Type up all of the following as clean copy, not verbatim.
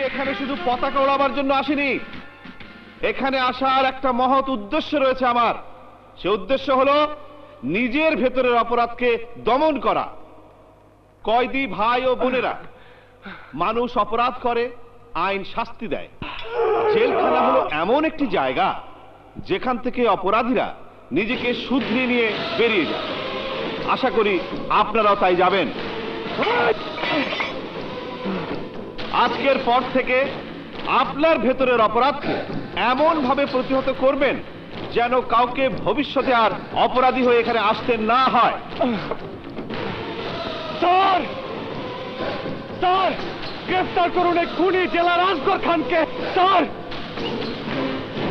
এখানে শুধু পতাকা ওড়াবার জন্য আসিনি, এখানে আসার একটা মহৎ উদ্দেশ্য রয়েছে আমার। সে উদ্দেশ্য হলো নিজের ভেতরের অপরাধকে দমন করা। কয়েদি ভাই ও বোনেরা, মানুষ অপরাধ করে, আইন শাস্তি দেয়। জেলখানা হলো এমন একটি জায়গা যেখান থেকে অপরাধীরা নিজেকে শুধরিয়ে নিয়ে বেরিয়ে যায়। আশা করি আপনারাও তাই যাবেন। আজকের পর থেকে আপনার ভেতরের অপরাধকে এমন ভাবে প্রতিহত করবেন যেন কাউকে ভবিষ্যতে আর অপরাধী হয়ে এখানে আসতে না হয়। স্যার, স্যার, গ্রেফতার করুন এই খুনি জেলার আসগর খানকে। স্যার,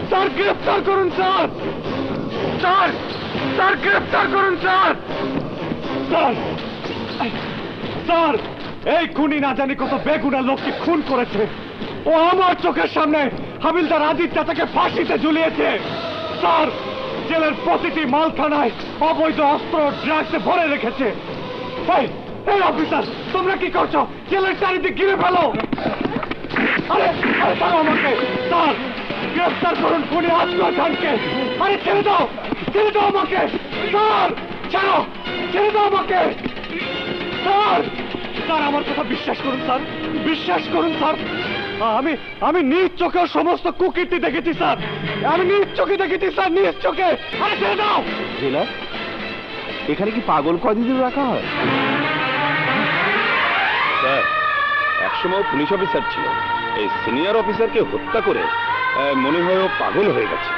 স্যার, গ্রেফতার করুন স্যার। স্যার, স্যার, গ্রেফতার করুন স্যার। স্যার, স্যার, এই খুনি না জানি কত বেগুনা লোককে খুন করেছে। ও আমার চোখের সামনে হাবিলদার আদিত্য তাকে ফাঁসিতে ঝুলিয়েছে। স্যার, জেলের প্রতিটি মালখানায় অবৈধ অস্ত্র ড্রাগসে ভরে রেখেছে। এই অফিসার, তোমরা কি করছো? জেলের চারিদিক ঘিরে ফেলো। আরে আরে ছাড়ো আমাকে। স্যার, গ্রেফতার করুন খুনি আসগর খানকে। আরে ছেড়ে দাও, ছেড়ে দাও আমাকে। স্যার, ছাড়ো, ছেড়ে দাও আমাকে। স্যার, স্যার, আমার কথা বিশ্বাস করুন স্যার, বিশ্বাস করুন স্যার। আমি নিজ চোখে সমস্ত কুকীর্তি দেখেছি স্যার। আমি নিজ চোখে দেখেছি স্যার, নিজ চোখে। আরে ছেড়ে দাও। জেলার এখানে কি পাগল কয়েদিদের রাখা হয়? স্যার, একসময় পুলিশ অফিসার ছিল, এই সিনিয়র অফিসারকে হত্যা করে মনে হয় ও পাগল হয়ে গেছে।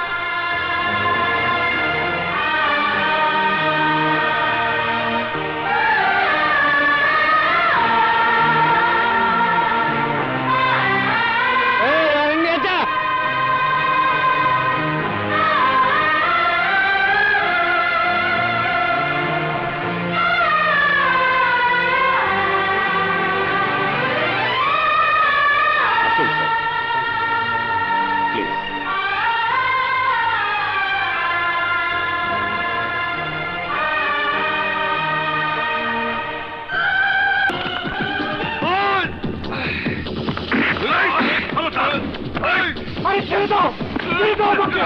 ছেড়ে দাও, ছেড়ে দাও আমাকে।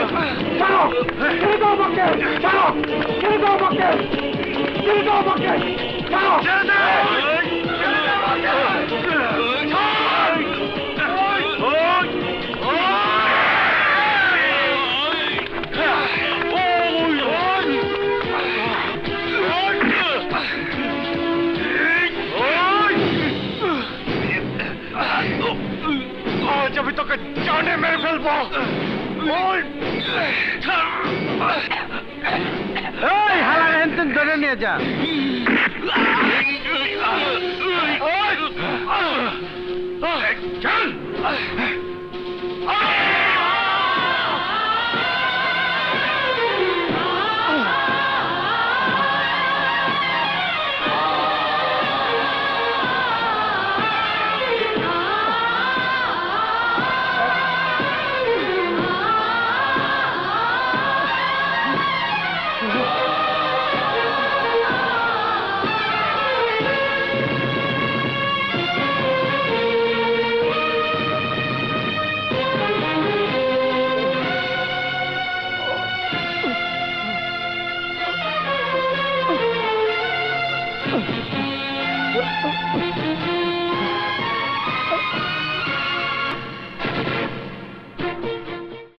ছাড়ো, ছেড়ে দাও আমাকে। ছাড়ো, ছেড়ে দাও আমাকে। ছেড়ে দাও আমাকে। ছাড়ো, ছেড়ে দাও। আমি তোকে জানে মেরে ফেলবো। এই হালার হেনতেন ধরে নিয়ে যা। চল।